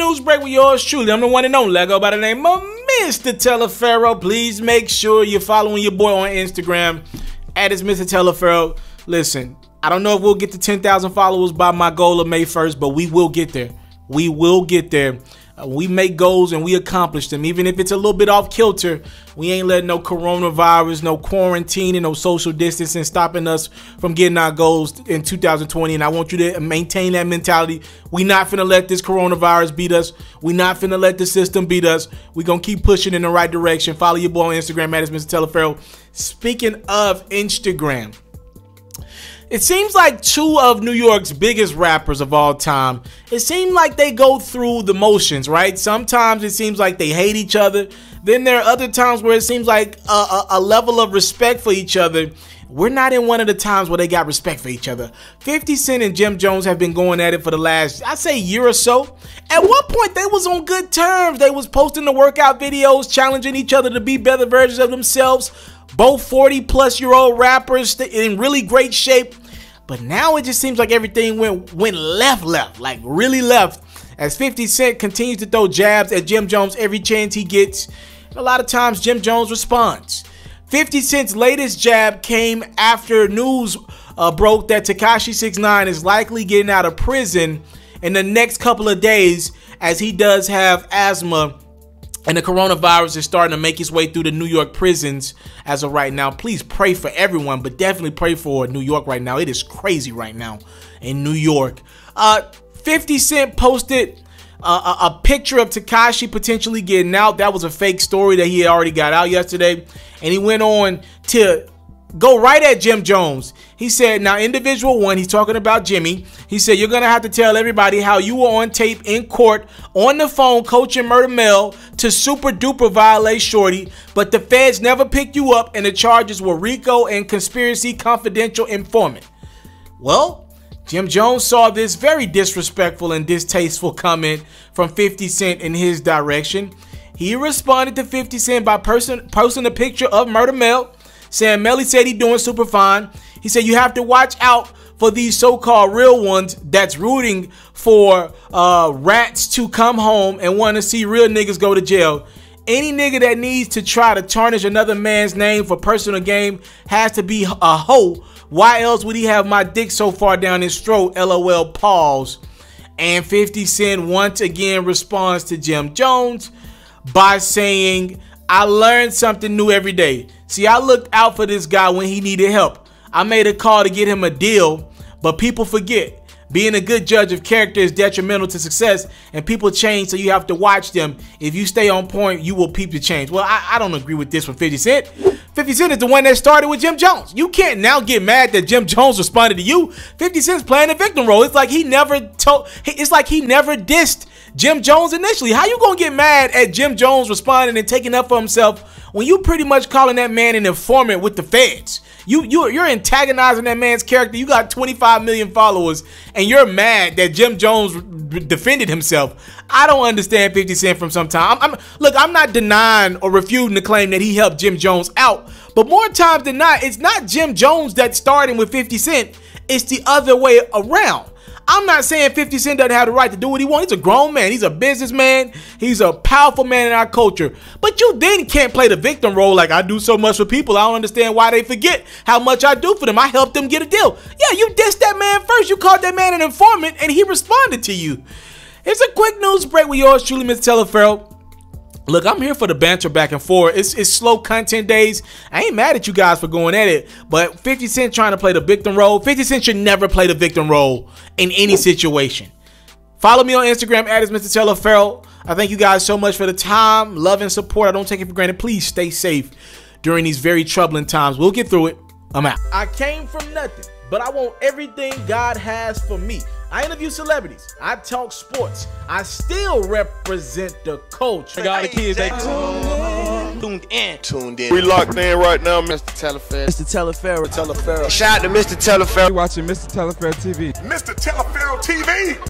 news break with yours truly. I'm the one and only Lego by the name of Mr. Taliaferro. Please make sure you're following your boy on Instagram at Mr. Taliaferro. Listen, I don't know if we'll get to 10,000 followers by my goal of May 1st, but we will get there. We will get there. We make goals and we accomplish them. Even if it's a little bit off kilter, we ain't letting no coronavirus, no quarantine, and no social distancing stopping us from getting our goals in 2020. And I want you to maintain that mentality. We not finna let this coronavirus beat us. We not finna let the system beat us. We gonna keep pushing in the right direction. Follow your boy on Instagram at Mr. Taliaferro. Speaking of Instagram, it seems like two of New York's biggest rappers of all time, it seems like they go through the motions, right? Sometimes it seems like they hate each other. Then there are other times where it seems like a level of respect for each other. We're not in one of the times where they got respect for each other. 50 Cent and Jim Jones have been going at it for the last, I'd say, year or so. At one point, they was on good terms. They was posting the workout videos, challenging each other to be better versions of themselves. Both 40-plus-year-old rappers in really great shape. But now it just seems like everything went left, like really left. As 50 Cent continues to throw jabs at Jim Jones every chance he gets. A lot of times Jim Jones responds. 50 Cent's latest jab came after news broke that Tekashi 6ix9ine is likely getting out of prison in the next couple of days, as he does have asthma and the coronavirus is starting to make its way through the New York prisons as of right now. Please pray for everyone, but definitely pray for New York right now. It is crazy right now in New York. 50 Cent posted a picture of Tekashi potentially getting out. That was a fake story that he had already got out yesterday. And he went on to go right at Jim Jones. He said, now individual one, he's talking about Jimmy. He said, you're going to have to tell everybody how you were on tape in court on the phone coaching Murder Mel to super duper violate Shorty, but the feds never picked you up and the charges were RICO and conspiracy confidential informant. Well, Jim Jones saw this very disrespectful and distasteful comment from 50 Cent in his direction. He responded to 50 Cent by posting a picture of Murder Mel, saying Melly said he doing super fine. He said you have to watch out for these so-called real ones that's rooting for rats to come home and want to see real niggas go to jail. Any nigga that needs to try to tarnish another man's name for personal gain has to be a hoe. Why else would he have my dick so far down his throat? LOL, pause. And 50 Cent once again responds to Jim Jones by saying, I learned something new every day. See, I looked out for this guy when he needed help. I made a call to get him a deal, but people forget. Being a good judge of character is detrimental to success, and people change, so you have to watch them. If you stay on point, you will peep the change. Well, I don't agree with this from 50 Cent. 50 Cent is the one that started with Jim Jones. You can't now get mad that Jim Jones responded to you. 50 Cent's playing the victim role. It's like he never dissed Jim Jones initially. How you gonna get mad at Jim Jones responding and taking up for himself when you pretty much calling that man an informant with the feds? You're antagonizing that man's character. You got 25 million followers and you're mad that Jim Jones defended himself. I don't understand 50 Cent from some time. Look, I'm not denying or refuting the claim that he helped Jim Jones out, but more times than not, it's not Jim Jones that's starting with 50 Cent. It's the other way around. I'm not saying 50 Cent doesn't have the right to do what he wants. He's a grown man. He's a businessman. He's a powerful man in our culture. But you then can't play the victim role like I do so much for people. I don't understand why they forget how much I do for them. I helped them get a deal. Yeah, you dissed that man first. You called that man an informant and he responded to you. Here's a quick news break with yours truly, Mr. Taliaferro. Look, I'm here for the banter back and forth. It's slow content days. I ain't mad at you guys for going at it, but 50 Cent trying to play the victim role. 50 Cent should never play the victim role in any situation. Follow me on Instagram at Mr. Taliaferro. I thank you guys so much for the time, love, and support. I don't take it for granted. Please stay safe during these very troubling times. We'll get through it. I'm out. I came from nothing, but I want everything God has for me. I interview celebrities. I talk sports. I still represent the culture. I got the kids, they tuned in. We locked in right now, Mr. Taliaferro. Mr. Taliaferro. Shout out to Mr. Taliaferro. You're watching Mr. Taliaferro TV. Mr. Taliaferro TV.